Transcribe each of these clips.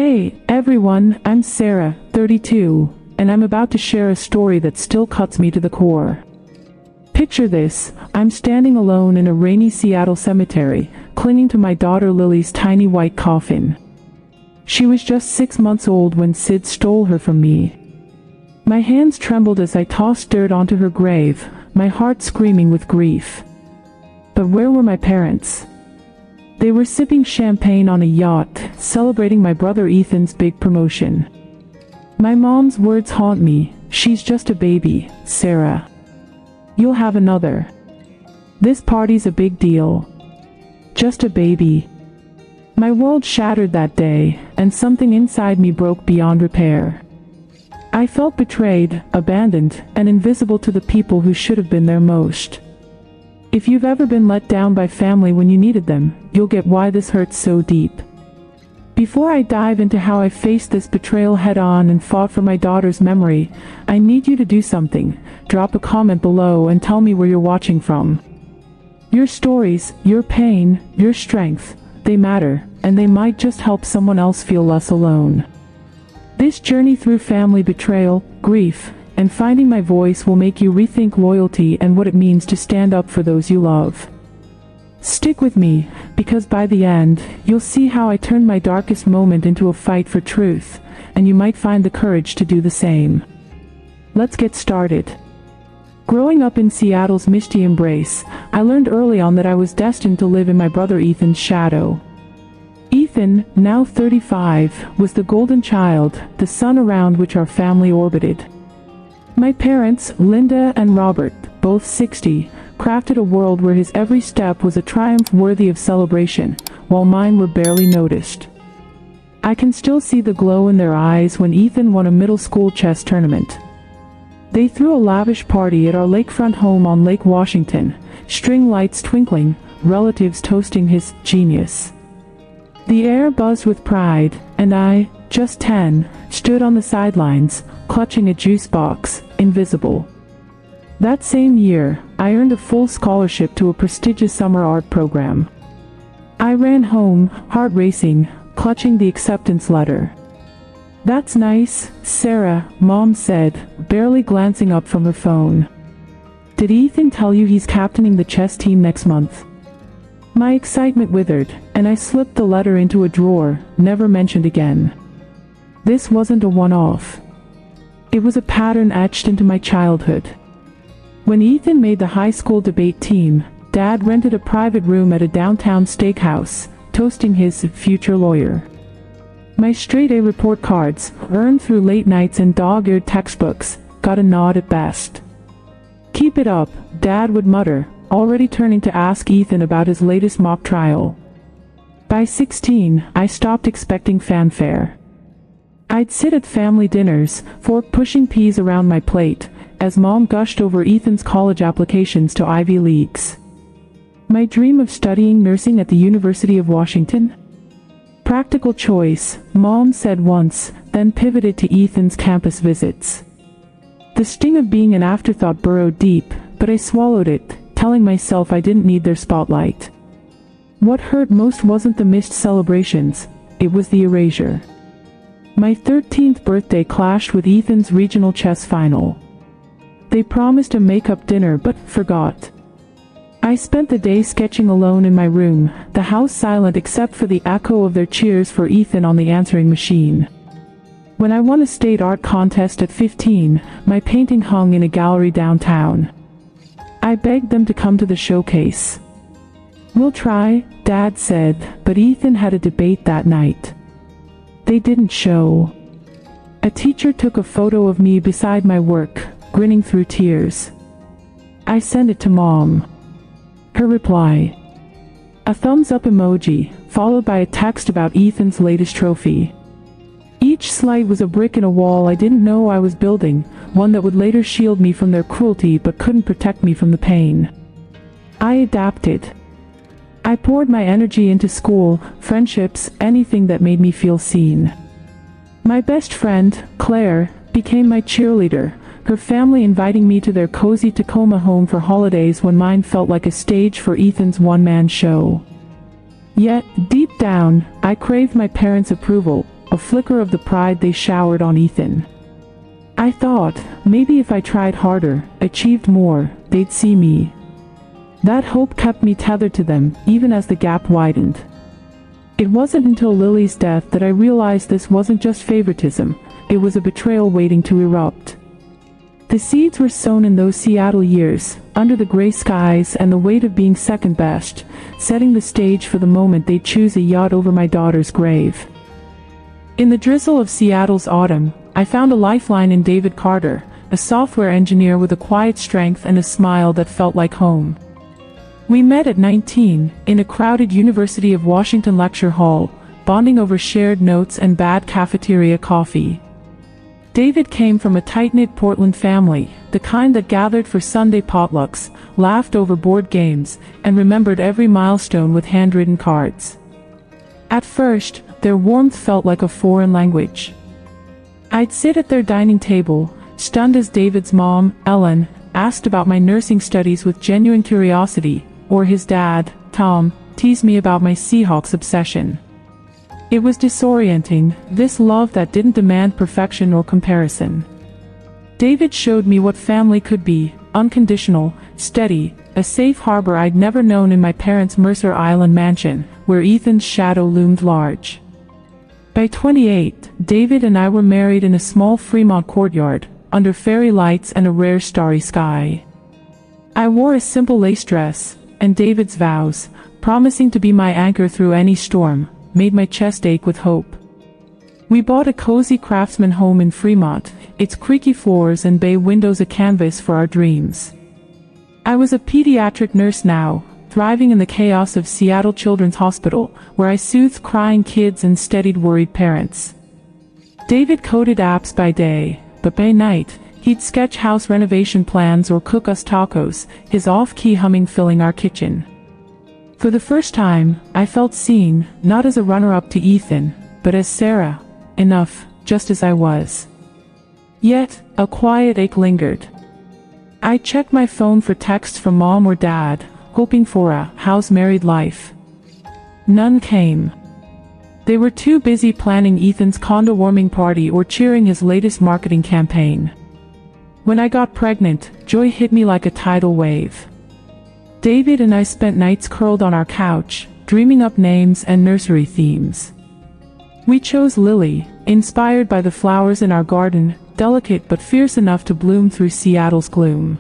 Hey, everyone, I'm Sarah, 32, and I'm about to share a story that still cuts me to the core. Picture this, I'm standing alone in a rainy Seattle cemetery, clinging to my daughter Lily's tiny white coffin. She was just 6 months old when Sid stole her from me. My hands trembled as I tossed dirt onto her grave, my heart screaming with grief. But where were my parents? They were sipping champagne on a yacht, celebrating my brother Ethan's big promotion. My mom's words haunt me, "She's just a baby, Sarah. You'll have another. This party's a big deal. Just a baby." My world shattered that day, and something inside me broke beyond repair. I felt betrayed, abandoned, and invisible to the people who should have been there most. If you've ever been let down by family when you needed them, you'll get why this hurts so deep. Before I dive into how I faced this betrayal head-on and fought for my daughter's memory, I need you to do something. Drop a comment below and tell me where you're watching from. Your stories, your pain, your strength, they matter, and they might just help someone else feel less alone. This journey through family betrayal, grief, and finding my voice will make you rethink loyalty and what it means to stand up for those you love. Stick with me, because by the end, you'll see how I turned my darkest moment into a fight for truth, and you might find the courage to do the same. Let's get started. Growing up in Seattle's misty embrace, I learned early on that I was destined to live in my brother Ethan's shadow. Ethan, now 35, was the golden child, the sun around which our family orbited. My parents, Linda and Robert, both 60, crafted a world where his every step was a triumph worthy of celebration, while mine were barely noticed. I can still see the glow in their eyes when Ethan won a middle school chess tournament. They threw a lavish party at our lakefront home on Lake Washington, string lights twinkling, relatives toasting his genius. The air buzzed with pride, and I, just 10, stood on the sidelines, clutching a juice box, invisible. That same year, I earned a full scholarship to a prestigious summer art program. I ran home, heart racing, clutching the acceptance letter. "That's nice, Sarah," Mom said, barely glancing up from her phone. "Did Ethan tell you he's captaining the chess team next month?" My excitement withered, and I slipped the letter into a drawer, never mentioned again. This wasn't a one-off. It was a pattern etched into my childhood. When Ethan made the high school debate team, Dad rented a private room at a downtown steakhouse, toasting his future lawyer. My straight-A report cards, earned through late nights and dog-eared textbooks, got a nod at best. "Keep it up," Dad would mutter, already turning to ask Ethan about his latest mock trial. By 16, I stopped expecting fanfare. I'd sit at family dinners, fork pushing peas around my plate, as Mom gushed over Ethan's college applications to Ivy Leagues. My dream of studying nursing at the University of Washington? Practical choice, Mom said once, then pivoted to Ethan's campus visits. The sting of being an afterthought burrowed deep, but I swallowed it, telling myself I didn't need their spotlight. What hurt most wasn't the missed celebrations, it was the erasure. My 13th birthday clashed with Ethan's regional chess final. They promised a make-up dinner but forgot. I spent the day sketching alone in my room, the house silent except for the echo of their cheers for Ethan on the answering machine. When I won a state art contest at 15, my painting hung in a gallery downtown. I begged them to come to the showcase. "We'll try," Dad said, but Ethan had a debate that night. They didn't show. A teacher took a photo of me beside my work, grinning through tears. I sent it to Mom. Her reply: a thumbs-up emoji, followed by a text about Ethan's latest trophy. Each slide was a brick in a wall I didn't know I was building, one that would later shield me from their cruelty but couldn't protect me from the pain. I adapted. I poured my energy into school, friendships, anything that made me feel seen. My best friend, Claire, became my cheerleader, her family inviting me to their cozy Tacoma home for holidays when mine felt like a stage for Ethan's one-man show. Yet, deep down, I craved my parents' approval, a flicker of the pride they showered on Ethan. I thought, maybe if I tried harder, achieved more, they'd see me. That hope kept me tethered to them, even as the gap widened. It wasn't until Lily's death that I realized this wasn't just favoritism, it was a betrayal waiting to erupt. The seeds were sown in those Seattle years, under the gray skies and the weight of being second best, setting the stage for the moment they'd choose a yacht over my daughter's grave. In the drizzle of Seattle's autumn, I found a lifeline in David Carter, a software engineer with a quiet strength and a smile that felt like home. We met at 19, in a crowded University of Washington lecture hall, bonding over shared notes and bad cafeteria coffee. David came from a tight-knit Portland family, the kind that gathered for Sunday potlucks, laughed over board games, and remembered every milestone with handwritten cards. At first, their warmth felt like a foreign language. I'd sit at their dining table, stunned as David's mom, Ellen, asked about my nursing studies with genuine curiosity, or his dad, Tom, teased me about my Seahawks obsession. It was disorienting, this love that didn't demand perfection or comparison. David showed me what family could be, unconditional, steady, a safe harbor I'd never known in my parents' Mercer Island mansion, where Ethan's shadow loomed large. By 28, David and I were married in a small Fremont courtyard, under fairy lights and a rare starry sky. I wore a simple lace dress, and David's vows, promising to be my anchor through any storm, made my chest ache with hope. We bought a cozy craftsman home in Fremont, its creaky floors and bay windows a canvas for our dreams. I was a pediatric nurse now, thriving in the chaos of Seattle Children's Hospital, where I soothed crying kids and steadied worried parents. David coded apps by day, but by night, he'd sketch house renovation plans or cook us tacos, his off-key humming filling our kitchen. For the first time, I felt seen, not as a runner-up to Ethan, but as Sarah, enough, just as I was. Yet, a quiet ache lingered. I checked my phone for texts from mom or dad, hoping for a "how's married life?" None came. They were too busy planning Ethan's condo warming party or cheering his latest marketing campaign. When I got pregnant, joy hit me like a tidal wave. David and I spent nights curled on our couch, dreaming up names and nursery themes. We chose Lily, inspired by the flowers in our garden, delicate but fierce enough to bloom through Seattle's gloom.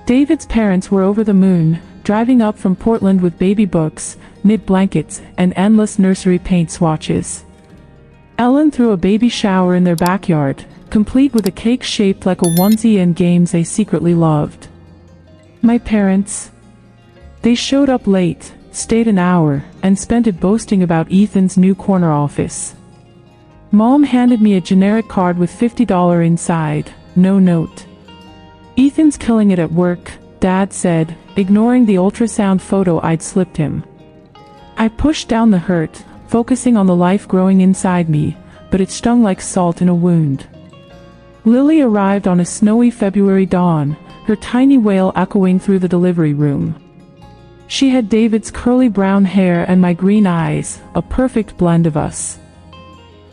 David's parents were over the moon, driving up from Portland with baby books, knit blankets, and endless nursery paint swatches. Ellen threw a baby shower in their backyard, complete with a cake shaped like a onesie and games they secretly loved. My parents? They showed up late, stayed an hour, and spent it boasting about Ethan's new corner office. Mom handed me a generic card with $50 inside, no note. "Ethan's killing it at work," Dad said, ignoring the ultrasound photo I'd slipped him. I pushed down the hurt, focusing on the life growing inside me, but it stung like salt in a wound. Lily arrived on a snowy February dawn, her tiny wail echoing through the delivery room. She had David's curly brown hair and my green eyes, a perfect blend of us.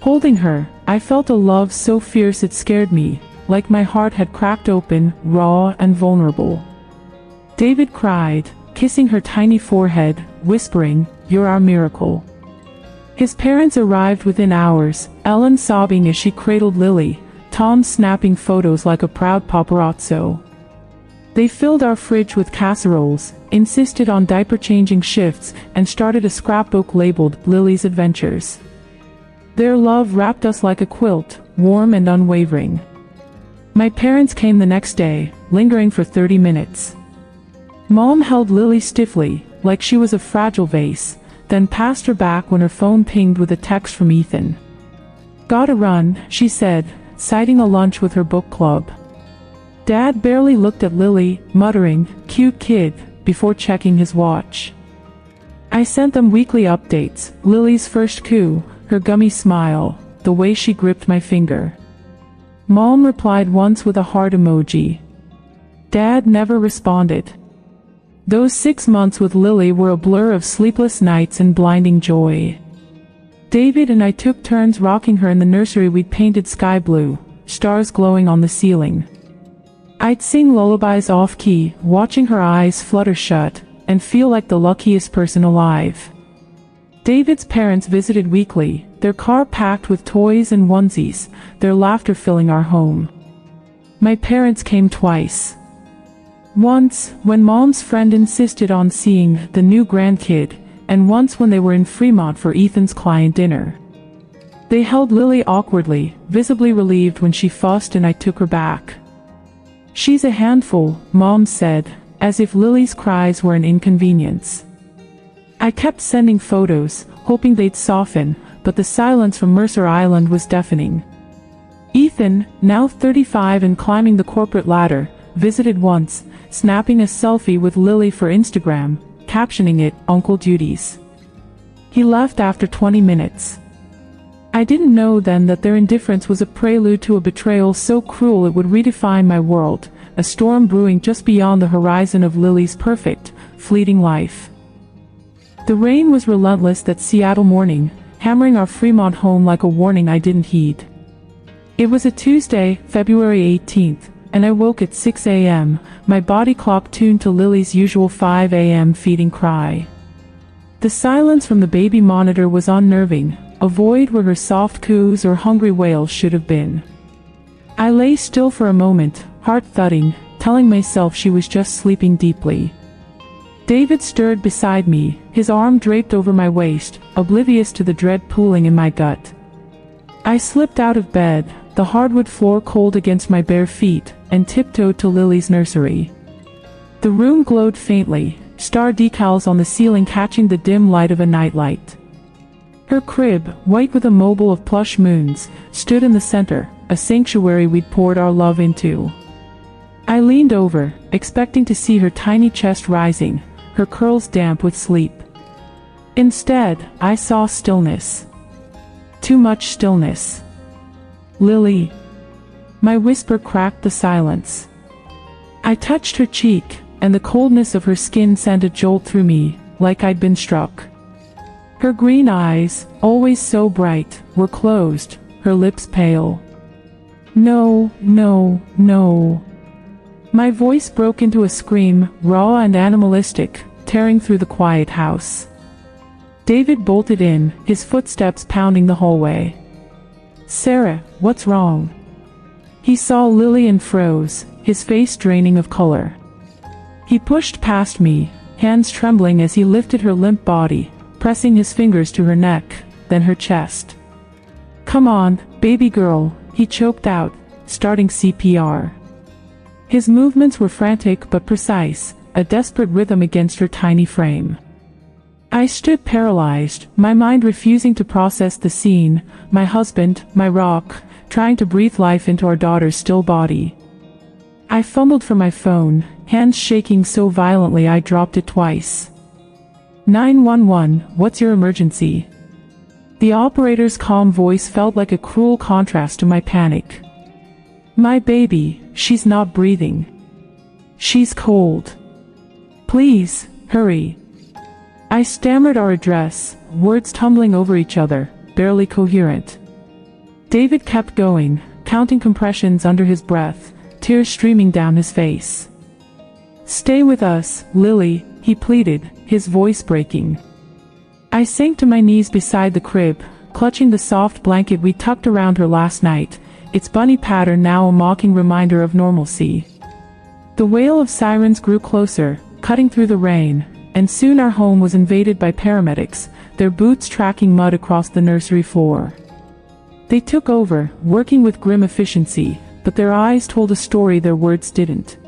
Holding her, I felt a love so fierce it scared me, like my heart had cracked open, raw and vulnerable. David cried, kissing her tiny forehead, whispering, "You're our miracle." His parents arrived within hours, Ellen sobbing as she cradled Lily, Tom snapping photos like a proud paparazzo. They filled our fridge with casseroles, insisted on diaper-changing shifts, and started a scrapbook labeled Lily's Adventures. Their love wrapped us like a quilt, warm and unwavering. My parents came the next day, lingering for 30 minutes. Mom held Lily stiffly, like she was a fragile vase, then passed her back when her phone pinged with a text from Ethan. "Gotta run," she said, citing a lunch with her book club. Dad barely looked at Lily, muttering, "Cute kid," before checking his watch. I sent them weekly updates, Lily's first coup, her gummy smile, the way she gripped my finger. Mom replied once with a heart emoji. Dad never responded. Those 6 months with Lily were a blur of sleepless nights and blinding joy. David and I took turns rocking her in the nursery we'd painted sky blue, stars glowing on the ceiling. I'd sing lullabies off-key, watching her eyes flutter shut, and feel like the luckiest person alive. David's parents visited weekly, their car packed with toys and onesies, their laughter filling our home. My parents came twice. Once, when Mom's friend insisted on seeing the new grandkid, and once when they were in Fremont for Ethan's client dinner. They held Lily awkwardly, visibly relieved when she fussed and I took her back. "She's a handful," Mom said, as if Lily's cries were an inconvenience. I kept sending photos, hoping they'd soften, but the silence from Mercer Island was deafening. Ethan, now 35 and climbing the corporate ladder, visited once, snapping a selfie with Lily for Instagram, captioning it, "Uncle Duties." He left after 20 minutes. I didn't know then that their indifference was a prelude to a betrayal so cruel it would redefine my world, a storm brewing just beyond the horizon of Lily's perfect, fleeting life. The rain was relentless that Seattle morning, hammering our Fremont home like a warning I didn't heed. It was a Tuesday, February 18th, and I woke at 6 a.m., my body clock tuned to Lily's usual 5 a.m. feeding cry. The silence from the baby monitor was unnerving, a void where her soft coos or hungry wails should have been. I lay still for a moment, heart thudding, telling myself she was just sleeping deeply. David stirred beside me, his arm draped over my waist, oblivious to the dread pooling in my gut. I slipped out of bed, the hardwood floor cold against my bare feet, and tiptoed to Lily's nursery. The room glowed faintly, star decals on the ceiling catching the dim light of a nightlight. Her crib, white with a mobile of plush moons, stood in the center, a sanctuary we'd poured our love into. I leaned over, expecting to see her tiny chest rising, her curls damp with sleep. Instead, I saw stillness. Too much stillness. "Lily." My whisper cracked the silence. I touched her cheek, and the coldness of her skin sent a jolt through me, like I'd been struck. Her green eyes, always so bright, were closed, her lips pale. "No, no, no." My voice broke into a scream, raw and animalistic, tearing through the quiet house. David bolted in, his footsteps pounding the hallway. "Sarah, what's wrong?" He saw Lily and froze, his face draining of color. He pushed past me, hands trembling as he lifted her limp body, pressing his fingers to her neck, then her chest. "Come on, baby girl," he choked out, starting CPR. His movements were frantic but precise, a desperate rhythm against her tiny frame. I stood paralyzed, my mind refusing to process the scene, my husband, my rock, trying to breathe life into our daughter's still body. I fumbled for my phone, hands shaking so violently I dropped it twice. 911, what's your emergency? The operator's calm voice felt like a cruel contrast to my panic. My baby, she's not breathing. She's cold. Please, hurry. I stammered our address, words tumbling over each other, barely coherent. David kept going, counting compressions under his breath, tears streaming down his face. Stay with us, Lily, he pleaded, his voice breaking. I sank to my knees beside the crib, clutching the soft blanket we tucked around her last night, its bunny pattern now a mocking reminder of normalcy. The wail of sirens grew closer, cutting through the rain, and soon our home was invaded by paramedics, their boots tracking mud across the nursery floor. They took over, working with grim efficiency, but their eyes told a story their words didn't.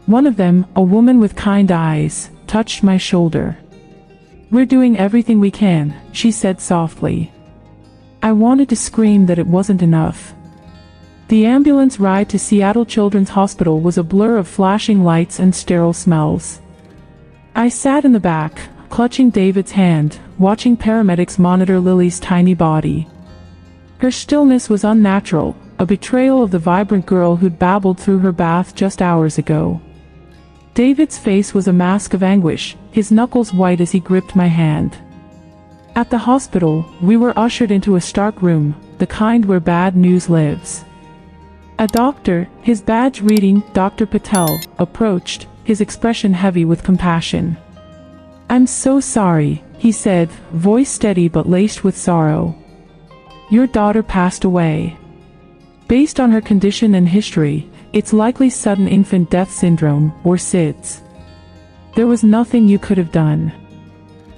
One of them, a woman with kind eyes, touched my shoulder. We're doing everything we can, she said softly. I wanted to scream that it wasn't enough. The ambulance ride to Seattle Children's Hospital was a blur of flashing lights and sterile smells. I sat in the back, clutching David's hand, watching paramedics monitor Lily's tiny body. Her stillness was unnatural, a betrayal of the vibrant girl who'd babbled through her bath just hours ago. David's face was a mask of anguish, his knuckles white as he gripped my hand. At the hospital, we were ushered into a stark room, the kind where bad news lives. A doctor, his badge reading Dr. Patel, approached, his expression heavy with compassion. "I'm so sorry," he said, voice steady but laced with sorrow. "Your daughter passed away. Based on her condition and history, it's likely sudden infant death syndrome, or SIDS. There was nothing you could have done."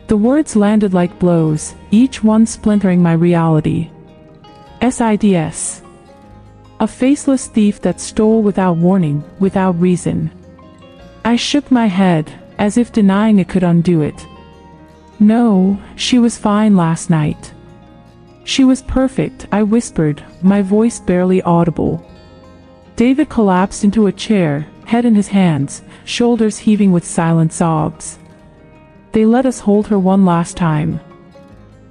The words landed like blows, each one splintering my reality. SIDS. A faceless thief that stole without warning, without reason. I shook my head, as if denying it could undo it. "No, she was fine last night." "She was perfect," I whispered, my voice barely audible. David collapsed into a chair, head in his hands, shoulders heaving with silent sobs. They let us hold her one last time.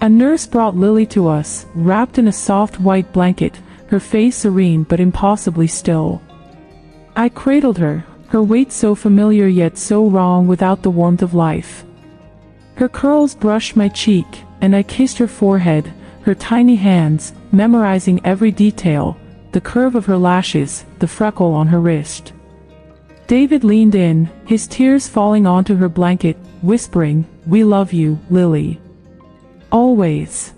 A nurse brought Lily to us, wrapped in a soft white blanket, her face serene but impossibly still. I cradled her, her weight so familiar yet so wrong without the warmth of life. Her curls brushed my cheek, and I kissed her forehead, her tiny hands, memorizing every detail, the curve of her lashes, the freckle on her wrist. David leaned in, his tears falling onto her blanket, whispering, "We love you, Lily. Always."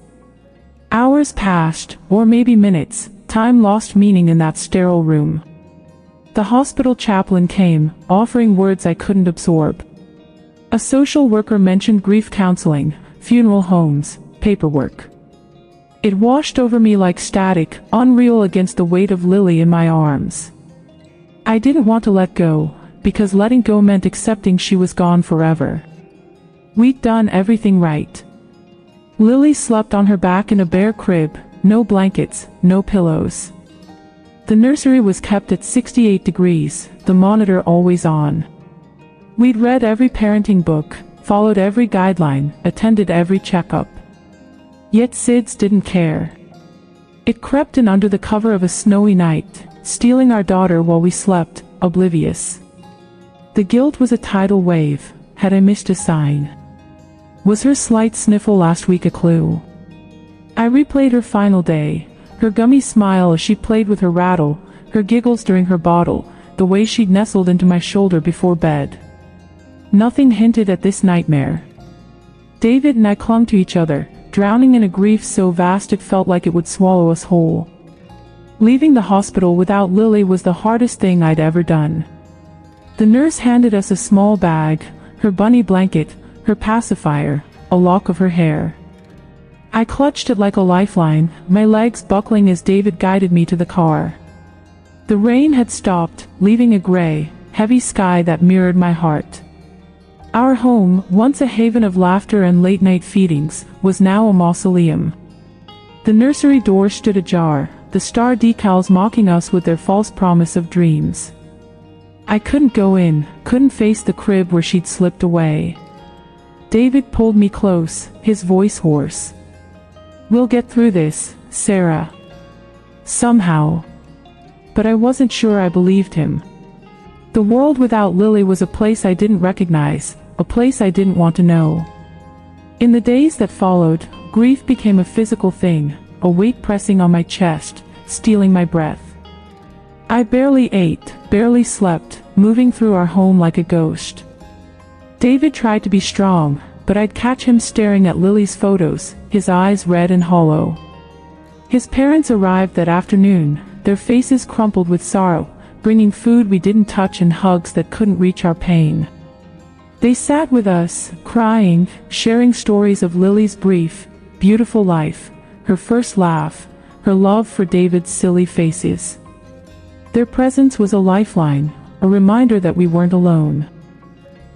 Hours passed, or maybe minutes, time lost meaning in that sterile room. The hospital chaplain came, offering words I couldn't absorb. A social worker mentioned grief counseling, funeral homes, paperwork. It washed over me like static, unreal against the weight of Lily in my arms. I didn't want to let go, because letting go meant accepting she was gone forever. We'd done everything right. Lily slept on her back in a bare crib, no blankets, no pillows. The nursery was kept at 68 degrees, the monitor always on. We'd read every parenting book, followed every guideline, attended every checkup. Yet SIDS didn't care. It crept in under the cover of a snowy night, stealing our daughter while we slept, oblivious. The guilt was a tidal wave. Had I missed a sign? Was her slight sniffle last week a clue? I replayed her final day, her gummy smile as she played with her rattle, her giggles during her bottle, the way she'd nestled into my shoulder before bed. Nothing hinted at this nightmare. David and I clung to each other, drowning in a grief so vast it felt like it would swallow us whole. Leaving the hospital without Lily was the hardest thing I'd ever done. The nurse handed us a small bag, her bunny blanket, her pacifier, a lock of her hair. I clutched it like a lifeline, my legs buckling as David guided me to the car. The rain had stopped, leaving a gray, heavy sky that mirrored my heart. Our home, once a haven of laughter and late-night feedings, was now a mausoleum. The nursery door stood ajar, the star decals mocking us with their false promise of dreams. I couldn't go in, couldn't face the crib where she'd slipped away. David pulled me close, his voice hoarse. "We'll get through this, Sarah. Somehow." But I wasn't sure I believed him. The world without Lily was a place I didn't recognize, a place I didn't want to know. In the days that followed, grief became a physical thing, a weight pressing on my chest, stealing my breath. I barely ate, barely slept, moving through our home like a ghost. David tried to be strong, but I'd catch him staring at Lily's photos, his eyes red and hollow. His parents arrived that afternoon, their faces crumpled with sorrow, bringing food we didn't touch and hugs that couldn't reach our pain. They sat with us, crying, sharing stories of Lily's brief, beautiful life, her first laugh, her love for David's silly faces. Their presence was a lifeline, a reminder that we weren't alone.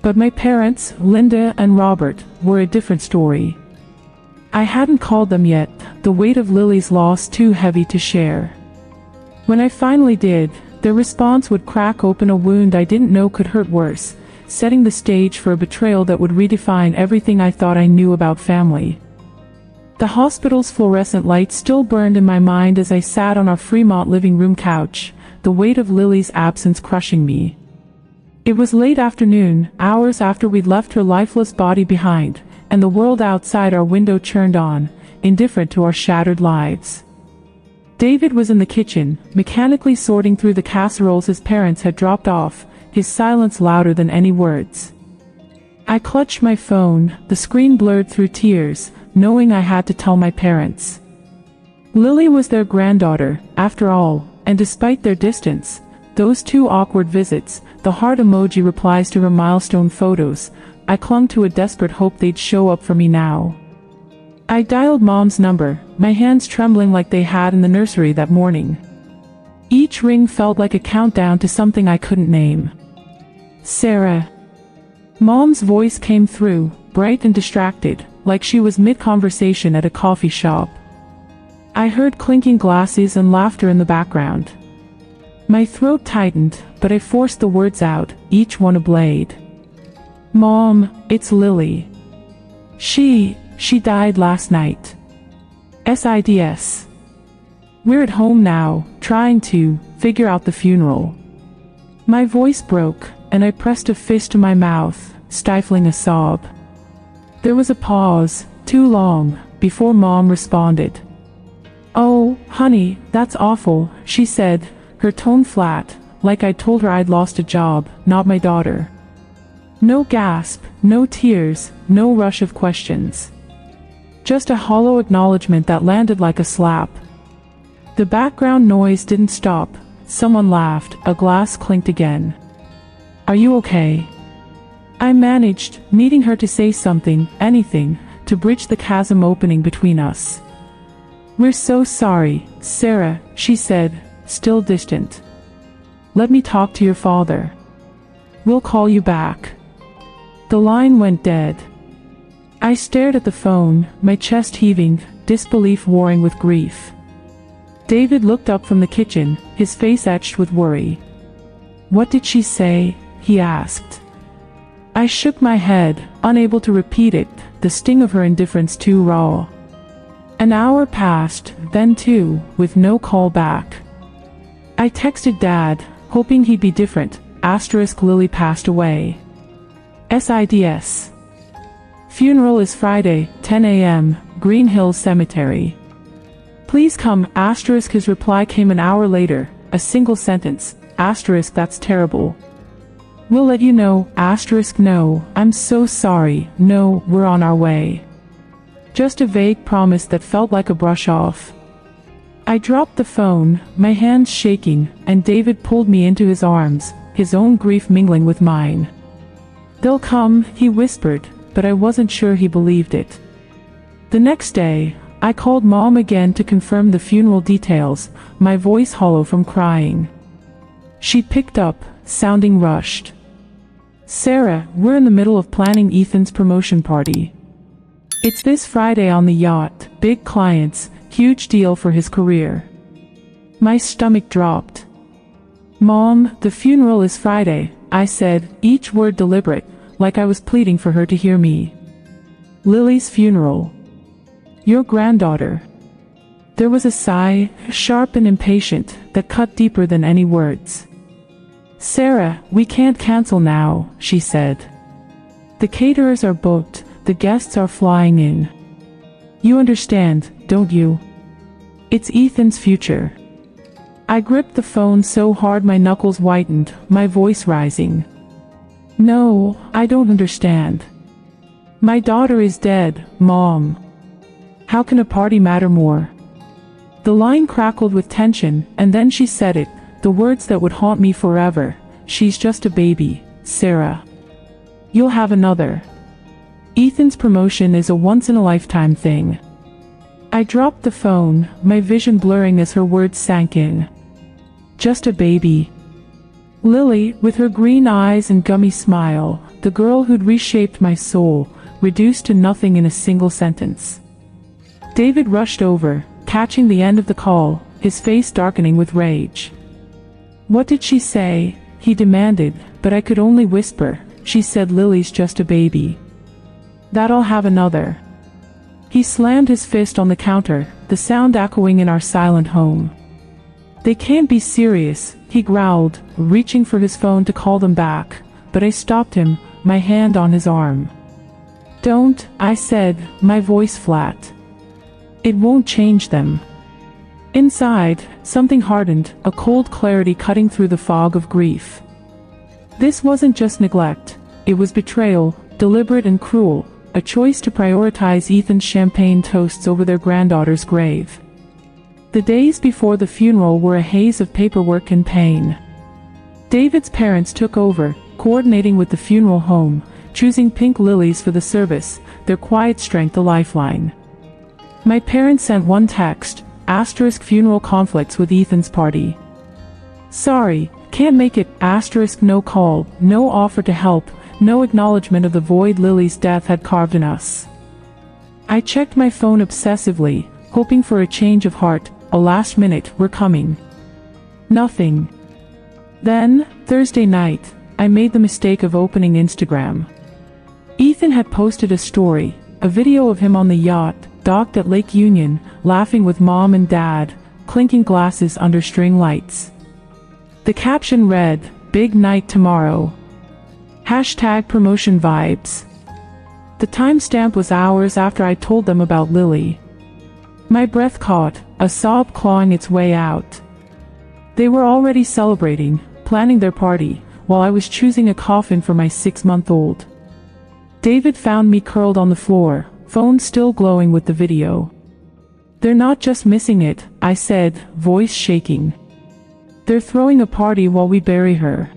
But my parents, Linda and Robert, were a different story. I hadn't called them yet, the weight of Lily's loss too heavy to share. When I finally did, their response would crack open a wound I didn't know could hurt worse, setting the stage for a betrayal that would redefine everything I thought I knew about family. The hospital's fluorescent light still burned in my mind as I sat on our Fremont living room couch, the weight of Lily's absence crushing me. It was late afternoon, hours after we'd left her lifeless body behind, and the world outside our window churned on, indifferent to our shattered lives. David was in the kitchen, mechanically sorting through the casseroles his parents had dropped off, his silence louder than any words. I clutched my phone, the screen blurred through tears, knowing I had to tell my parents. Lily was their granddaughter, after all, and despite their distance, those 2 awkward visits, the heart emoji replies to her milestone photos, I clung to a desperate hope they'd show up for me now. I dialed Mom's number, my hands trembling like they had in the nursery that morning. Each ring felt like a countdown to something I couldn't name. Sarah. Mom's voice came through, bright and distracted, like she was mid-conversation at a coffee shop. I heard clinking glasses and laughter in the background. My throat tightened, but I forced the words out, each one a blade. Mom, it's Lily. She died last night. SIDS. We're at home now, trying to figure out the funeral. My voice broke, and I pressed a fist to my mouth, stifling a sob. There was a pause, too long, before Mom responded. Oh, honey, that's awful, she said, her tone flat, like I'd told her I'd lost a job, not my daughter. No gasp, no tears, no rush of questions. Just a hollow acknowledgement that landed like a slap. The background noise didn't stop. Someone laughed, a glass clinked again. Are you okay? I managed, needing her to say something, anything, to bridge the chasm opening between us. We're so sorry, Sarah, she said, still distant. Let me talk to your father. We'll call you back. The line went dead. I stared at the phone, my chest heaving, disbelief warring with grief. David looked up from the kitchen, his face etched with worry. What did she say? He asked. I shook my head, unable to repeat it, the sting of her indifference too raw. An hour passed, then 2, with no call back. I texted Dad, hoping he'd be different, * Lily passed away. SIDS. Funeral is Friday, 10 a.m., Green Hills Cemetery. Please come, * his reply came an hour later, a single sentence, * that's terrible. We'll let you know, * no, I'm so sorry, no, we're on our way. Just a vague promise that felt like a brush off. I dropped the phone, my hands shaking, and David pulled me into his arms, his own grief mingling with mine. They'll come, he whispered, but I wasn't sure he believed it. The next day, I called Mom again to confirm the funeral details, my voice hollow from crying. She picked up, sounding rushed. Sarah, we're in the middle of planning Ethan's promotion party. It's this Friday on the yacht, big clients, huge deal for his career. My stomach dropped. Mom, the funeral is Friday, I said, each word deliberate, like I was pleading for her to hear me. Lily's funeral. Your granddaughter. There was a sigh, sharp and impatient, that cut deeper than any words. Sarah, we can't cancel now, she said. The caterers are booked, the guests are flying in. You understand, don't you? It's Ethan's future. I gripped the phone so hard my knuckles whitened, my voice rising. No, I don't understand. My daughter is dead, Mom. How can a party matter more? The line crackled with tension, and then she said it, the words that would haunt me forever. She's just a baby, Sarah. You'll have another. Ethan's promotion is a once-in-a-lifetime thing. I dropped the phone, my vision blurring as her words sank in. Just a baby. Lily, with her green eyes and gummy smile, the girl who'd reshaped my soul, reduced to nothing in a single sentence. David rushed over, catching the end of the call, his face darkening with rage. What did she say? He demanded, but I could only whisper. She said Lily's just a baby. That I'll have another. He slammed his fist on the counter, the sound echoing in our silent home. They can't be serious, he growled, reaching for his phone to call them back, but I stopped him, my hand on his arm. Don't, I said, my voice flat. It won't change them. Inside, something hardened, a cold clarity cutting through the fog of grief. This wasn't just neglect, it was betrayal, deliberate and cruel, a choice to prioritize Ethan's champagne toasts over their granddaughter's grave. The days before the funeral were a haze of paperwork and pain. David's parents took over, coordinating with the funeral home, choosing pink lilies for the service, their quiet strength a lifeline. My parents sent one text, funeral conflicts with Ethan's party. Sorry, can't make it, no call, no offer to help, no acknowledgement of the void Lily's death had carved in us. I checked my phone obsessively, hoping for a change of heart, a last minute, we're coming. Nothing. Then, Thursday night, I made the mistake of opening Instagram. Ethan had posted a story, a video of him on the yacht, docked at Lake Union, laughing with mom and dad, clinking glasses under string lights. The caption read, "Big night tomorrow. #promotion vibes." The timestamp was hours after I told them about Lily. My breath caught, a sob clawing its way out. They were already celebrating, planning their party, while I was choosing a coffin for my 6-month-old. David found me curled on the floor, phone still glowing with the video. "They're not just missing it," I said, voice shaking. "They're throwing a party while we bury her."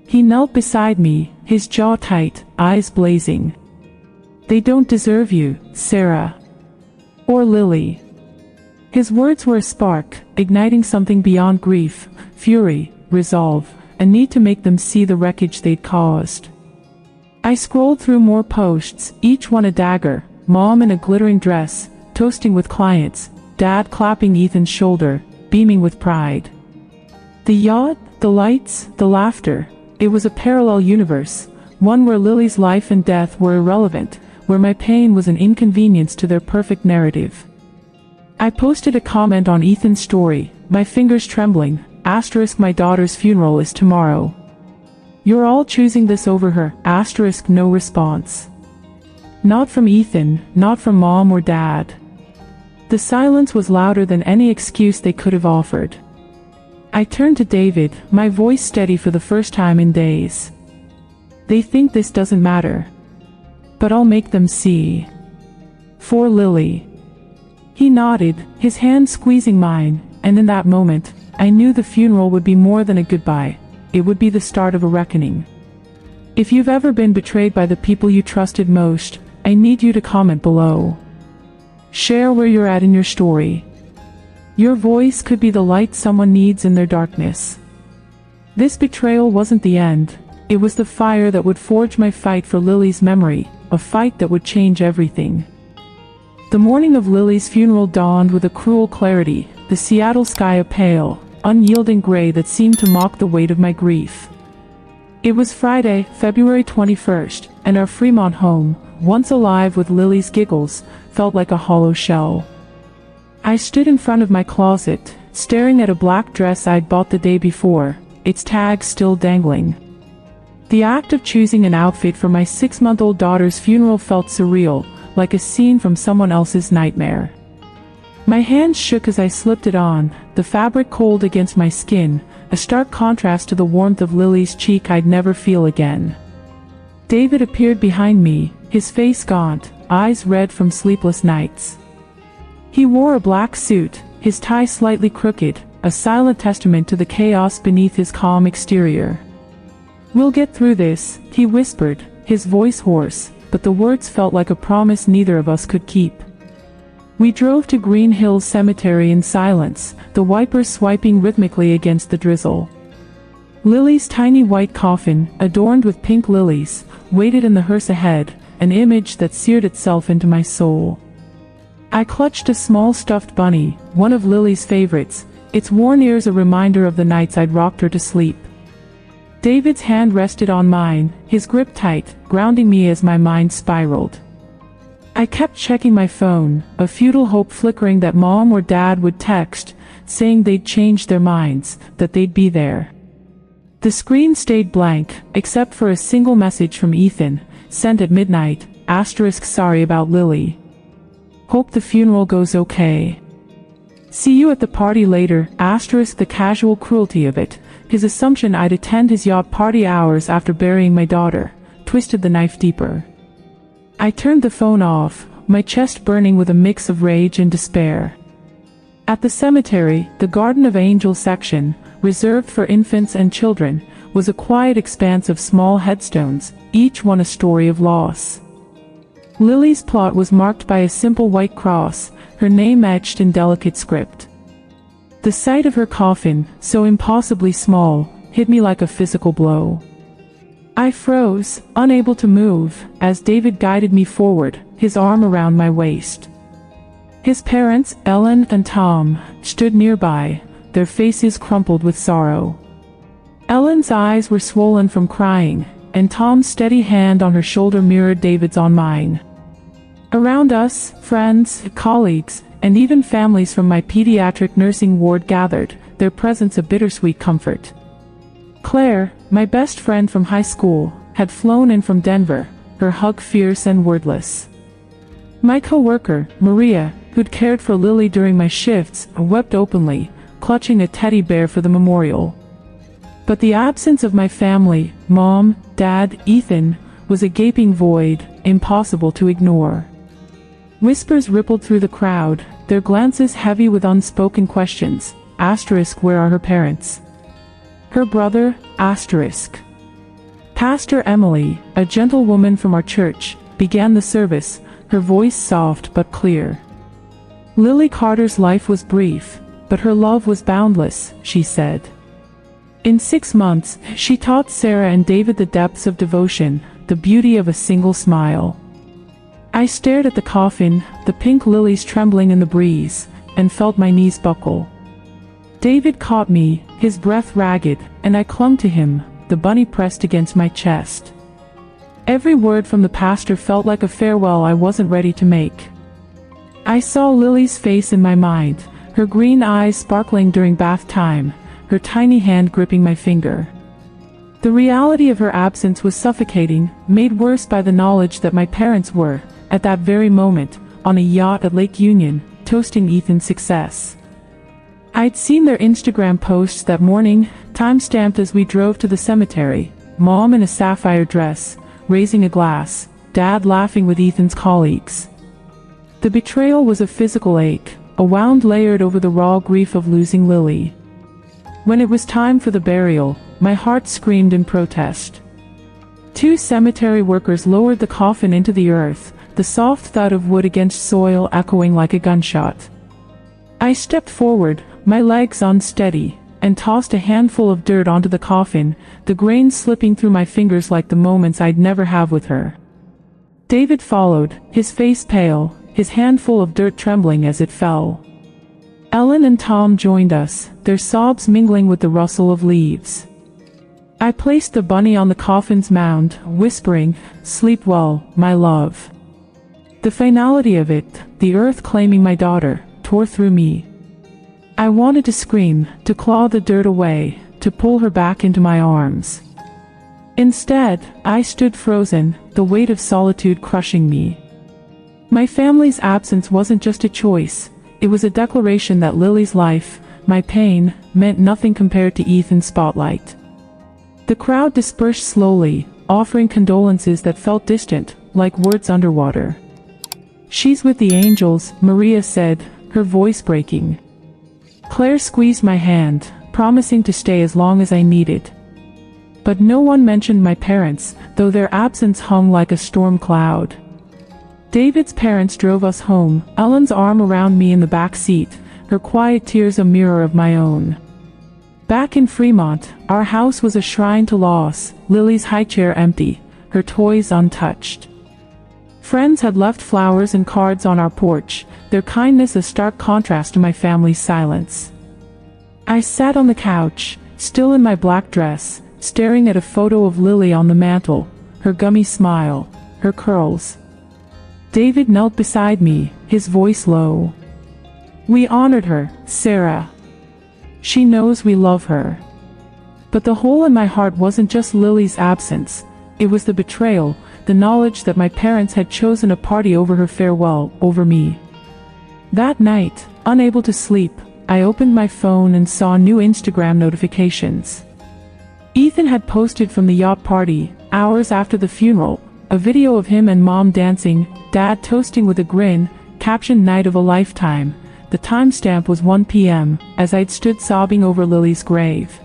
He knelt beside me, his jaw tight, eyes blazing. "They don't deserve you, Sarah. Or Lily." His words were a spark, igniting something beyond grief, fury, resolve, a need to make them see the wreckage they'd caused. I scrolled through more posts, each one a dagger, mom in a glittering dress, toasting with clients, dad clapping Ethan's shoulder, beaming with pride. The yacht, the lights, the laughter, it was a parallel universe, one where Lily's life and death were irrelevant, where my pain was an inconvenience to their perfect narrative. I posted a comment on Ethan's story, my fingers trembling, "My daughter's funeral is tomorrow. You're all choosing this over her, *, no response. Not from Ethan, not from mom or dad. The silence was louder than any excuse they could have offered. I turned to David, my voice steady for the first time in days. "They think this doesn't matter. But I'll make them see. For Lily." He nodded, his hand squeezing mine, and in that moment, I knew the funeral would be more than a goodbye. It would be the start of a reckoning. If you've ever been betrayed by the people you trusted most, I need you to comment below. Share where you're at in your story. Your voice could be the light someone needs in their darkness. This betrayal wasn't the end. It was the fire that would forge my fight for Lily's memory, a fight that would change everything. The morning of Lily's funeral dawned with a cruel clarity, the Seattle sky a pale, unyielding gray that seemed to mock the weight of my grief. It was Friday, February 21st, and our Fremont home, once alive with Lily's giggles, felt like a hollow shell. I stood in front of my closet, staring at a black dress I'd bought the day before, its tag still dangling. The act of choosing an outfit for my 6-month-old daughter's funeral felt surreal, like a scene from someone else's nightmare. My hands shook as I slipped it on, the fabric cold against my skin, a stark contrast to the warmth of Lily's cheek I'd never feel again. David appeared behind me, his face gaunt, eyes red from sleepless nights. He wore a black suit, his tie slightly crooked, a silent testament to the chaos beneath his calm exterior. "We'll get through this," he whispered, his voice hoarse, but the words felt like a promise neither of us could keep. We drove to Green Hills Cemetery in silence, the wipers swiping rhythmically against the drizzle. Lily's tiny white coffin, adorned with pink lilies, waited in the hearse ahead, an image that seared itself into my soul. I clutched a small stuffed bunny, one of Lily's favorites, its worn ears a reminder of the nights I'd rocked her to sleep. David's hand rested on mine, his grip tight, grounding me as my mind spiraled. I kept checking my phone, a futile hope flickering that mom or dad would text, saying they'd changed their minds, that they'd be there. The screen stayed blank, except for a single message from Ethan, sent at midnight, Sorry about Lily. Hope the funeral goes okay. See you at the party later. The casual cruelty of it. His assumption I'd attend his yacht party hours after burying my daughter, twisted the knife deeper. I turned the phone off, my chest burning with a mix of rage and despair. At the cemetery, the Garden of Angels section, reserved for infants and children, was a quiet expanse of small headstones, each one a story of loss. Lily's plot was marked by a simple white cross, her name etched in delicate script. The sight of her coffin, so impossibly small, hit me like a physical blow. I froze, unable to move, as David guided me forward, his arm around my waist. His parents, Ellen and Tom, stood nearby, their faces crumpled with sorrow. Ellen's eyes were swollen from crying, and Tom's steady hand on her shoulder mirrored David's on mine. Around us, friends, colleagues, and even families from my pediatric nursing ward gathered, their presence a bittersweet comfort. Claire, my best friend from high school, had flown in from Denver, her hug fierce and wordless. My co-worker, Maria, who'd cared for Lily during my shifts, wept openly, clutching a teddy bear for the memorial. But the absence of my family, Mom, Dad, Ethan, was a gaping void, impossible to ignore. Whispers rippled through the crowd, their glances heavy with unspoken questions. Where are her parents? Her brother? Pastor Emily, a gentlewoman from our church, began the service, her voice soft but clear. Lily Carter's life was brief, but her love was boundless, she said. In 6 months, she taught Sarah and David the depths of devotion, the beauty of a single smile. I stared at the coffin, the pink lilies trembling in the breeze, and felt my knees buckle. David caught me, his breath ragged, and I clung to him, the bunny pressed against my chest. Every word from the pastor felt like a farewell I wasn't ready to make. I saw Lily's face in my mind, her green eyes sparkling during bath time, her tiny hand gripping my finger. The reality of her absence was suffocating, made worse by the knowledge that my parents were, at that very moment, on a yacht at Lake Union, toasting Ethan's success. I'd seen their Instagram posts that morning, time-stamped as we drove to the cemetery, Mom in a sapphire dress, raising a glass, Dad laughing with Ethan's colleagues. The betrayal was a physical ache, a wound layered over the raw grief of losing Lily. When it was time for the burial, my heart screamed in protest. 2 cemetery workers lowered the coffin into the earth, the soft thud of wood against soil echoing like a gunshot. I stepped forward, my legs unsteady, and tossed a handful of dirt onto the coffin, the grains slipping through my fingers like the moments I'd never have with her. David followed, his face pale, his handful of dirt trembling as it fell. Ellen and Tom joined us, their sobs mingling with the rustle of leaves. I placed the bunny on the coffin's mound, whispering, "Sleep well, my love." The finality of it, the earth claiming my daughter, tore through me. I wanted to scream, to claw the dirt away, to pull her back into my arms. Instead, I stood frozen, the weight of solitude crushing me. My family's absence wasn't just a choice, it was a declaration that Lily's life, my pain, meant nothing compared to Ethan's spotlight. The crowd dispersed slowly, offering condolences that felt distant, like words underwater. "She's with the angels," Maria said, her voice breaking. Claire squeezed my hand, promising to stay as long as I needed. But no one mentioned my parents, though their absence hung like a storm cloud. David's parents drove us home, Ellen's arm around me in the back seat, her quiet tears a mirror of my own. Back in Fremont, our house was a shrine to loss, Lily's high chair empty, her toys untouched. Friends had left flowers and cards on our porch, their kindness a stark contrast to my family's silence. I sat on the couch, still in my black dress, staring at a photo of Lily on the mantel, her gummy smile, her curls. David knelt beside me, his voice low. "We honored her, Sarah. She knows we love her." But the hole in my heart wasn't just Lily's absence, It was the betrayal, the knowledge that my parents had chosen a party over her farewell, over me. That night, unable to sleep, I opened my phone and saw new Instagram notifications. Ethan had posted from the yacht party, hours after the funeral, a video of him and Mom dancing, Dad toasting with a grin, captioned "Night of a Lifetime." The timestamp was 1 p.m., as I'd stood sobbing over Lily's grave.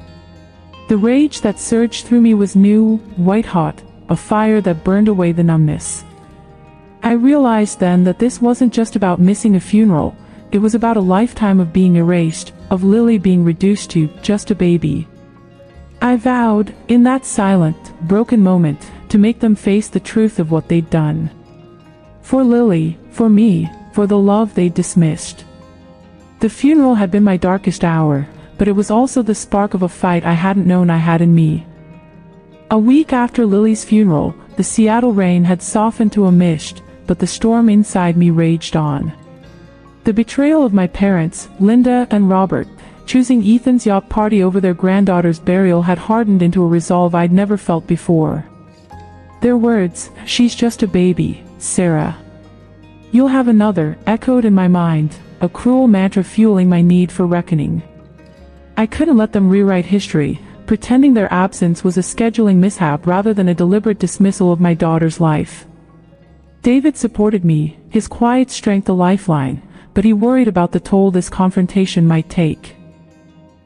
The rage that surged through me was new, white-hot, a fire that burned away the numbness. I realized then that this wasn't just about missing a funeral, it was about a lifetime of being erased, of Lily being reduced to just a baby. I vowed, in that silent, broken moment, to make them face the truth of what they'd done. For Lily, for me, for the love they'd dismissed. The funeral had been my darkest hour, but it was also the spark of a fight I hadn't known I had in me. A week after Lily's funeral, the Seattle rain had softened to a mist, but the storm inside me raged on. The betrayal of my parents, Linda and Robert, choosing Ethan's yacht party over their granddaughter's burial had hardened into a resolve I'd never felt before. Their words, "She's just a baby, Sarah. You'll have another," echoed in my mind, a cruel mantra fueling my need for reckoning. I couldn't let them rewrite history, pretending their absence was a scheduling mishap rather than a deliberate dismissal of my daughter's life. David supported me, his quiet strength a lifeline, but he worried about the toll this confrontation might take.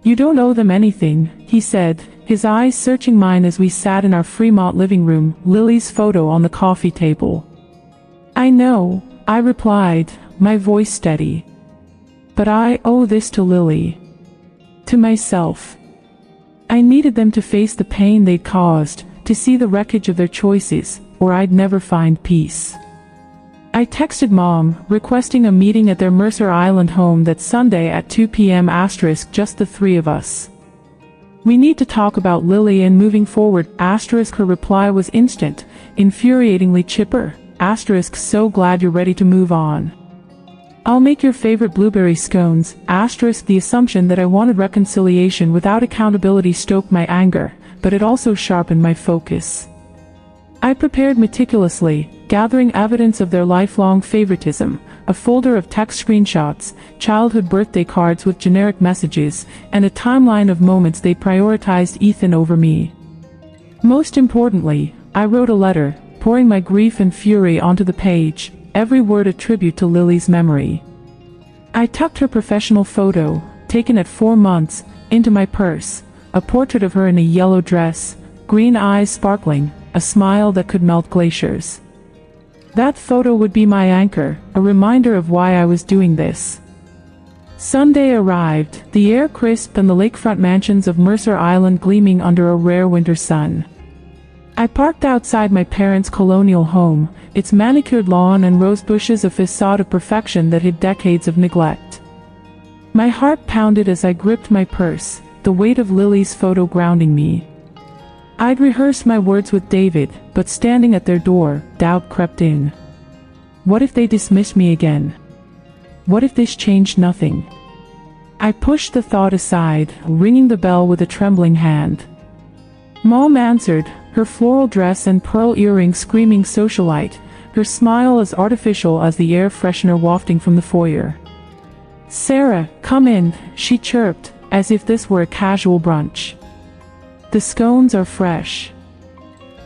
"You don't owe them anything," he said, his eyes searching mine as we sat in our Fremont living room, Lily's photo on the coffee table. "I know," I replied, my voice steady. "But I owe this to Lily. To myself. I needed them to face the pain they'd caused, to see the wreckage of their choices, or I'd never find peace." I texted Mom, requesting a meeting at their Mercer Island home that Sunday at 2 p.m. Just the three of us. "We need to talk about Lily and moving forward." Her reply was instant, infuriatingly chipper. "So glad you're ready to move on. I'll make your favorite blueberry scones." The assumption that I wanted reconciliation without accountability stoked my anger, but it also sharpened my focus. I prepared meticulously, gathering evidence of their lifelong favoritism, a folder of text screenshots, childhood birthday cards with generic messages, and a timeline of moments they prioritized Ethan over me. Most importantly, I wrote a letter, pouring my grief and fury onto the page, every word a tribute to Lily's memory. I tucked her professional photo, taken at 4 months, into my purse, a portrait of her in a yellow dress, green eyes sparkling, a smile that could melt glaciers. That photo would be my anchor, a reminder of why I was doing this. Sunday arrived, the air crisp and the lakefront mansions of Mercer Island gleaming under a rare winter sun. I parked outside my parents' colonial home, its manicured lawn and rose bushes a facade of perfection that hid decades of neglect. My heart pounded as I gripped my purse, the weight of Lily's photo grounding me. I'd rehearsed my words with David, but standing at their door, doubt crept in. What if they dismissed me again? What if this changed nothing? I pushed the thought aside, ringing the bell with a trembling hand. Mom answered, her floral dress and pearl earrings screaming socialite, her smile as artificial as the air freshener wafting from the foyer. "Sarah, come in," she chirped, as if this were a casual brunch. "The scones are fresh."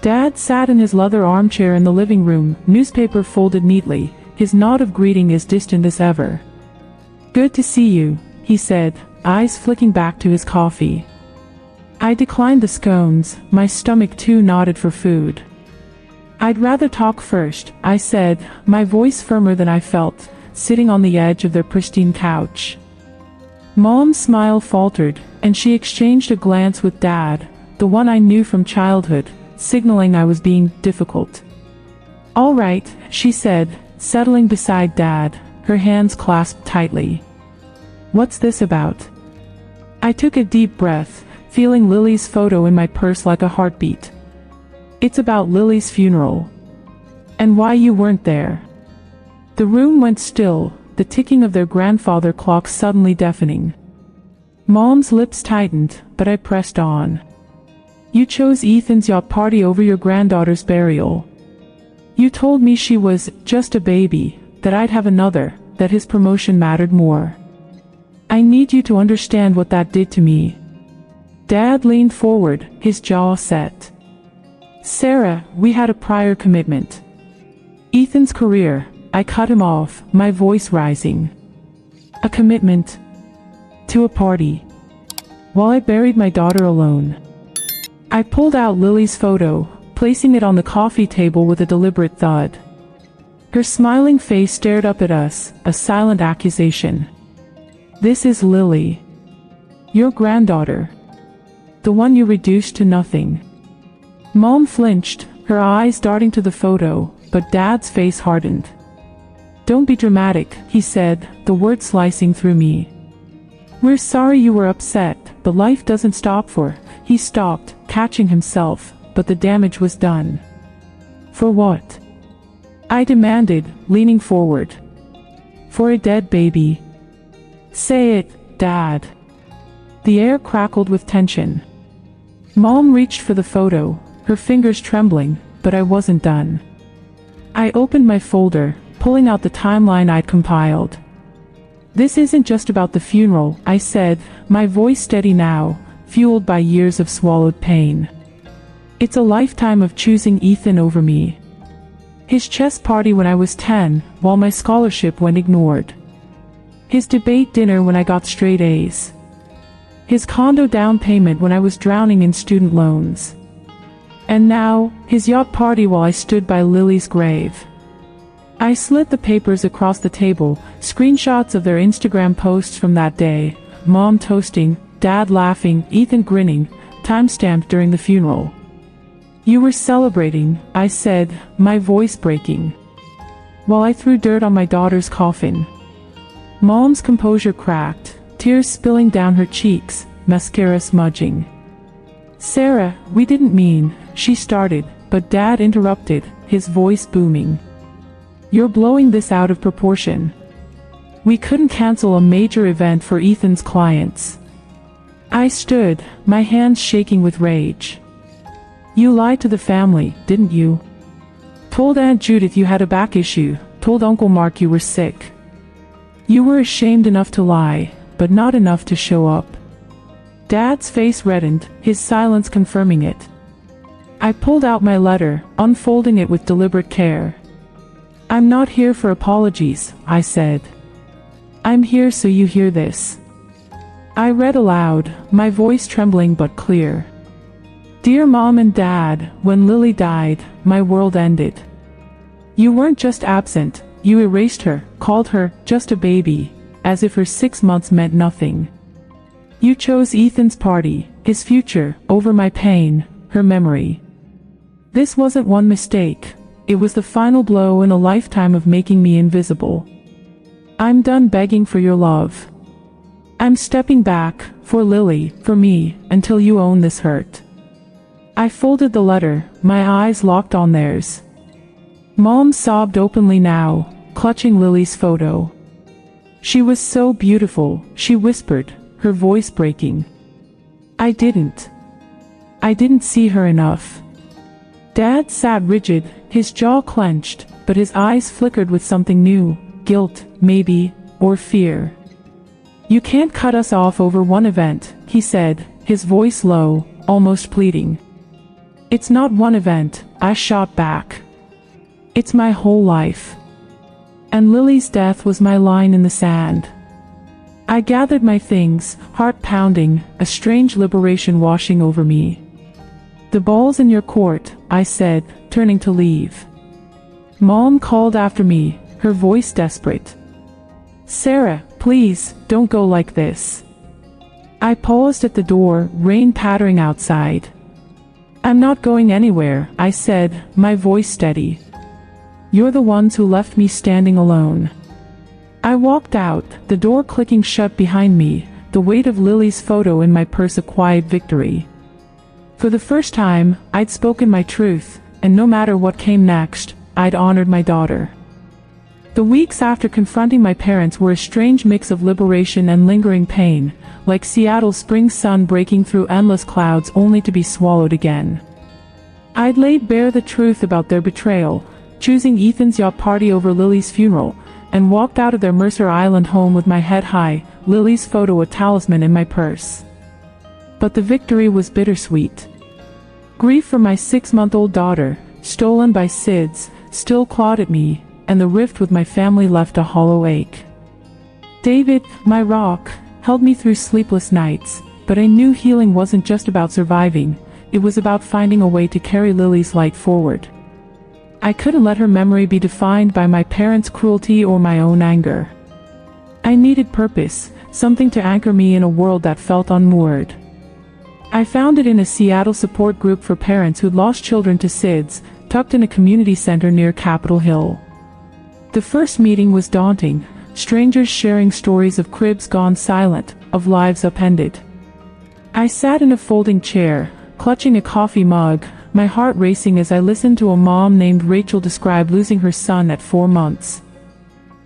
Dad sat in his leather armchair in the living room, newspaper folded neatly, his nod of greeting as distant as ever. "Good to see you," he said, eyes flicking back to his coffee. I declined the scones, my stomach too knotted for food. "I'd rather talk first," I said, my voice firmer than I felt, sitting on the edge of their pristine couch. Mom's smile faltered, and she exchanged a glance with Dad, the one I knew from childhood, signaling I was being difficult. "All right," she said, settling beside Dad, her hands clasped tightly. "What's this about?" I took a deep breath, feeling Lily's photo in my purse like a heartbeat. "It's about Lily's funeral. And why you weren't there." The room went still, the ticking of their grandfather clock suddenly deafening. Mom's lips tightened, but I pressed on. You chose Ethan's yacht party over your granddaughter's burial. You told me she was just a baby, that I'd have another, that his promotion mattered more. I need you to understand what that did to me. Dad leaned forward, his jaw set. Sarah, we had a prior commitment. Ethan's career, I cut him off, my voice rising. A commitment to a party. While I buried my daughter alone. I pulled out Lily's photo, placing it on the coffee table with a deliberate thud. Her smiling face stared up at us, a silent accusation. This is Lily. Your granddaughter. The one you reduced to nothing. Mom flinched, her eyes darting to the photo, but Dad's face hardened. Don't be dramatic, he said, the word slicing through me. We're sorry you were upset, but life doesn't stop for. He stopped, catching himself, but the damage was done. For what? I demanded, leaning forward. For a dead baby. Say it, Dad. The air crackled with tension. Mom reached for the photo, her fingers trembling, but I wasn't done. I opened my folder, pulling out the timeline I'd compiled. This isn't just about the funeral, I said, my voice steady now, fueled by years of swallowed pain. It's a lifetime of choosing Ethan over me. His chess party when I was 10, while my scholarship went ignored. His debate dinner when I got straight A's. His condo down payment when I was drowning in student loans. And now, his yacht party while I stood by Lily's grave. I slid the papers across the table, screenshots of their Instagram posts from that day, Mom toasting, Dad laughing, Ethan grinning, timestamped during the funeral. You were celebrating, I said, my voice breaking. While I threw dirt on my daughter's coffin. Mom's composure cracked, tears spilling down her cheeks, mascara smudging. Sarah, we didn't mean, she started, but Dad interrupted, his voice booming. You're blowing this out of proportion. We couldn't cancel a major event for Ethan's clients. I stood, my hands shaking with rage. You lied to the family, didn't you? Told Aunt Judith you had a back issue, told Uncle Mark you were sick. You were ashamed enough to lie, but not enough to show up. Dad's face reddened, his silence confirming it. I pulled out my letter, unfolding it with deliberate care. I'm not here for apologies, I said. I'm here so you hear this. I read aloud, my voice trembling but clear. Dear Mom and Dad, when Lily died, my world ended. You weren't just absent, you erased her, called her just a baby, as if her 6 months meant nothing. You chose Ethan's party, his future, over my pain, her memory. This wasn't one mistake. It was the final blow in a lifetime of making me invisible. I'm done begging for your love. I'm stepping back, for Lily, for me, until you own this hurt. I folded the letter, my eyes locked on theirs. Mom sobbed openly now, clutching Lily's photo. She was so beautiful, she whispered, her voice breaking. I didn't see her enough. Dad sat rigid, his jaw clenched, but his eyes flickered with something new, guilt, maybe, or fear. You can't cut us off over one event, he said, his voice low, almost pleading. It's not one event, I shot back. It's my whole life. And Lily's death was my line in the sand. I gathered my things, heart pounding, a strange liberation washing over me. The ball's in your court, I said, turning to leave. Mom called after me, her voice desperate. Sarah, please, don't go like this. I paused at the door, rain pattering outside. I'm not going anywhere, I said, my voice steady. You're the ones who left me standing alone. I walked out, the door clicking shut behind me, the weight of Lily's photo in my purse a quiet victory. For the first time, I'd spoken my truth, and no matter what came next, I'd honored my daughter. The weeks after confronting my parents were a strange mix of liberation and lingering pain, like Seattle's spring sun breaking through endless clouds only to be swallowed again. I'd laid bare the truth about their betrayal, choosing Ethan's yacht party over Lily's funeral, and walked out of their Mercer Island home with my head high, Lily's photo a talisman in my purse. But the victory was bittersweet. Grief for my 6-month-old daughter, stolen by SIDS, still clawed at me, and the rift with my family left a hollow ache. David, my rock, held me through sleepless nights, but I knew healing wasn't just about surviving, it was about finding a way to carry Lily's light forward. I couldn't let her memory be defined by my parents' cruelty or my own anger. I needed purpose, something to anchor me in a world that felt unmoored. I found it in a Seattle support group for parents who'd lost children to SIDS, tucked in a community center near Capitol Hill. The first meeting was daunting, strangers sharing stories of cribs gone silent, of lives upended. I sat in a folding chair, clutching a coffee mug, my heart racing as I listened to a mom named Rachel describe losing her son at 4 months.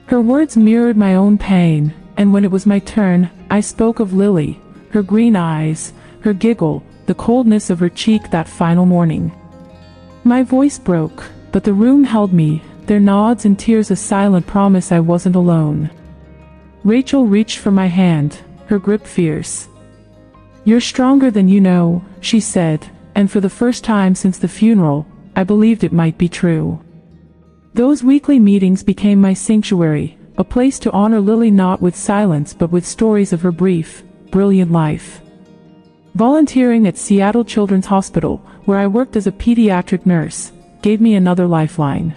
Her words mirrored my own pain, and when it was my turn, I spoke of Lily, her green eyes, her giggle, the coldness of her cheek that final morning. My voice broke, but the room held me, their nods and tears a silent promise I wasn't alone. Rachel reached for my hand, her grip fierce. "You're stronger than you know," she said, and for the first time since the funeral, I believed it might be true. Those weekly meetings became my sanctuary, a place to honor Lily not with silence but with stories of her brief, brilliant life. Volunteering at Seattle Children's Hospital, where I worked as a pediatric nurse, gave me another lifeline.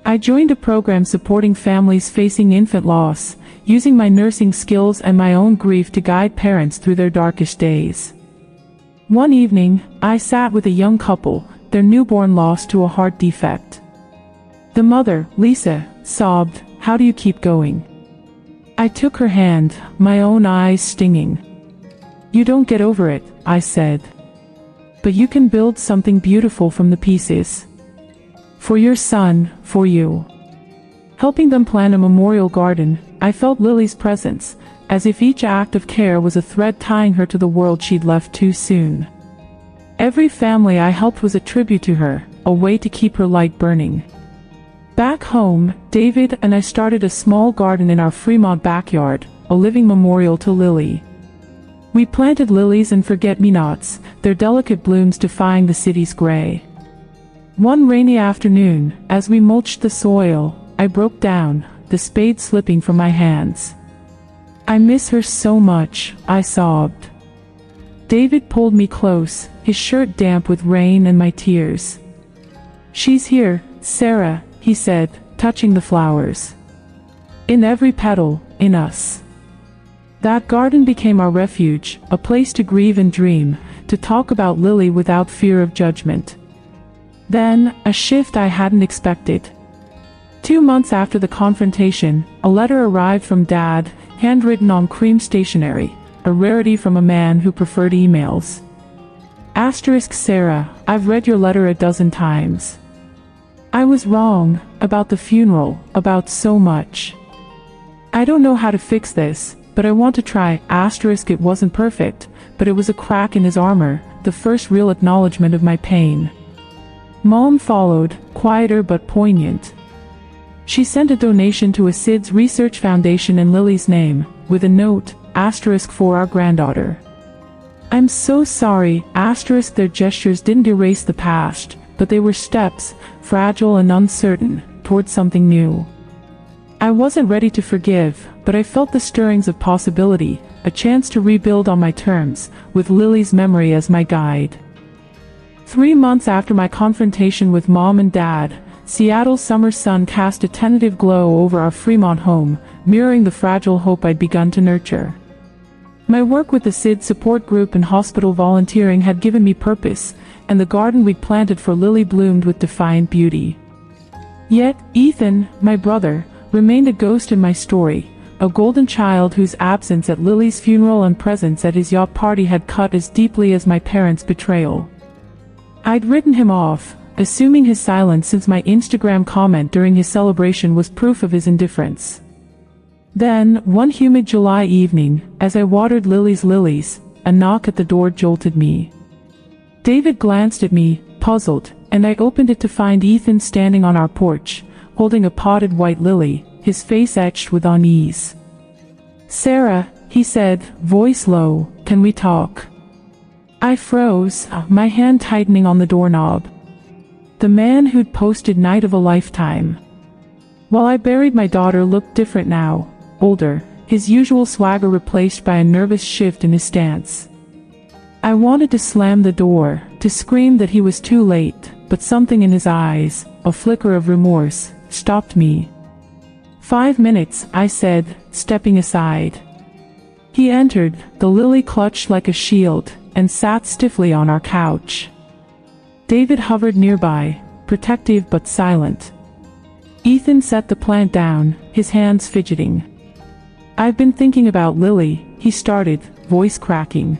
I joined a program supporting families facing infant loss, using my nursing skills and my own grief to guide parents through their darkest days. One evening, I sat with a young couple, their newborn lost to a heart defect. The mother, Lisa, sobbed, "How do you keep going?" I took her hand, my own eyes stinging. "You don't get over it," I said. "But you can build something beautiful from the pieces. For your son, for you." Helping them plan a memorial garden, I felt Lily's presence, as if each act of care was a thread tying her to the world she'd left too soon. Every family I helped was a tribute to her, a way to keep her light burning. Back home, David and I started a small garden in our Fremont backyard, a living memorial to Lily. We planted lilies and forget-me-nots, their delicate blooms defying the city's gray. One rainy afternoon, as we mulched the soil, I broke down, the spade slipping from my hands. "I miss her so much," I sobbed. David pulled me close, his shirt damp with rain and my tears. "She's here, Sarah," he said, touching the flowers. "In every petal, in us." That garden became our refuge, a place to grieve and dream, to talk about Lily without fear of judgment. Then, a shift I hadn't expected. 2 months after the confrontation, a letter arrived from Dad, handwritten on cream stationery, a rarity from a man who preferred emails. Asterisk Sarah, I've read your letter a dozen times. I was wrong, about the funeral, about so much. I don't know how to fix this, but I want to try. Asterisk it wasn't perfect, but it was a crack in his armor, the first real acknowledgement of my pain. Mom followed, quieter but poignant. She sent a donation to a SIDS research foundation in Lily's name, with a note, asterisk for our granddaughter. I'm so sorry, asterisk their gestures didn't erase the past, but they were steps, fragile and uncertain, towards something new. I wasn't ready to forgive, but I felt the stirrings of possibility, a chance to rebuild on my terms, with Lily's memory as my guide. 3 months after my confrontation with Mom and Dad, Seattle's summer sun cast a tentative glow over our Fremont home, mirroring the fragile hope I'd begun to nurture. My work with the SID support group and hospital volunteering had given me purpose, and the garden we'd planted for Lily bloomed with defiant beauty. Yet, Ethan, my brother, remained a ghost in my story, a golden child whose absence at Lily's funeral and presence at his yacht party had cut as deeply as my parents' betrayal. I'd written him off, assuming his silence since my Instagram comment during his celebration was proof of his indifference. Then, one humid July evening, as I watered Lily's lilies, a knock at the door jolted me. David glanced at me, puzzled, and I opened it to find Ethan standing on our porch, holding a potted white lily, his face etched with unease. "Sarah," he said, voice low, "can we talk?" I froze, my hand tightening on the doorknob. The man who'd posted night of a lifetime. While I buried my daughter looked different now, older, his usual swagger replaced by a nervous shift in his stance. I wanted to slam the door, to scream that he was too late, but something in his eyes, a flicker of remorse, stopped me. "5 minutes," I said, stepping aside. He entered, the lily clutched like a shield, and sat stiffly on our couch. David hovered nearby, protective but silent. Ethan set the plant down, his hands fidgeting. "I've been thinking about Lily," he started, voice cracking.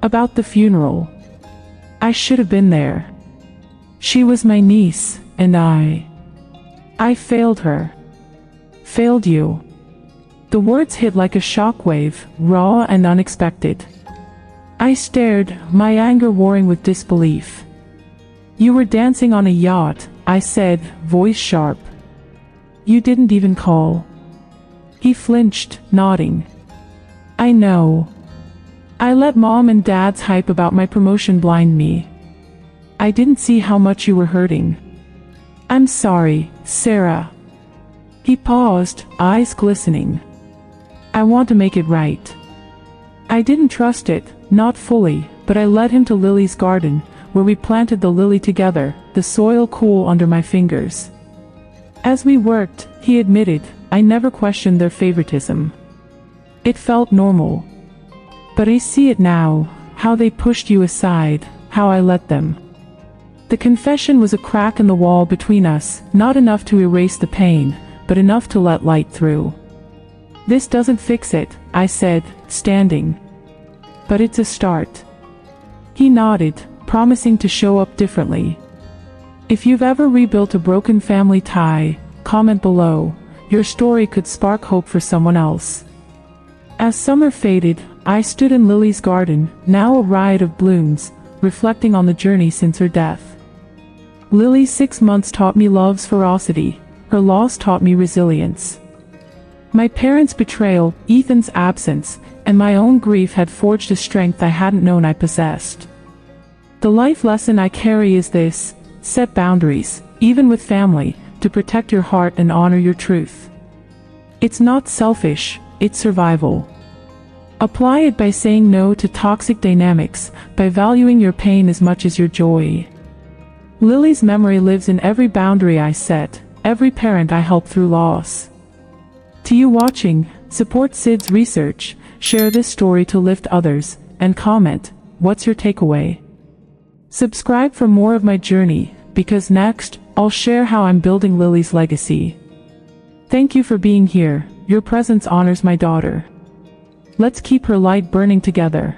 "About the funeral. I should have been there. She was my niece, and I failed her." "Failed you?" The words hit like a shockwave, raw and unexpected. I stared, my anger warring with disbelief. "You were dancing on a yacht," I said, voice sharp. "You didn't even call." He flinched, nodding. "I know. I let Mom and Dad's hype about my promotion blind me. I didn't see how much you were hurting. I'm sorry, Sarah." He paused, eyes glistening. "I want to make it right." I didn't trust it, not fully, but I led him to Lily's garden, where we planted the lily together, the soil cool under my fingers. As we worked, he admitted, I never questioned their favoritism. It felt normal. But I see it now, how they pushed you aside, how I let them. The confession was a crack in the wall between us, not enough to erase the pain, but enough to let light through. "This doesn't fix it," I said, standing. "But it's a start." He nodded, promising to show up differently. If you've ever rebuilt a broken family tie, comment below. Your story could spark hope for someone else. As summer faded, I stood in Lily's garden, now a riot of blooms, reflecting on the journey since her death. Lily's 6 months taught me love's ferocity, her loss taught me resilience. My parents' betrayal, Ethan's absence, and my own grief had forged a strength I hadn't known I possessed. The life lesson I carry is this: set boundaries, even with family, to protect your heart and honor your truth. It's not selfish, it's survival. Apply it by saying no to toxic dynamics, by valuing your pain as much as your joy. Lily's memory lives in every boundary I set, every parent I help through loss. To you watching, support Sid's research, share this story to lift others, and comment, what's your takeaway? Subscribe for more of my journey, because next, I'll share how I'm building Lily's legacy. Thank you for being here, your presence honors my daughter. Let's keep her light burning together.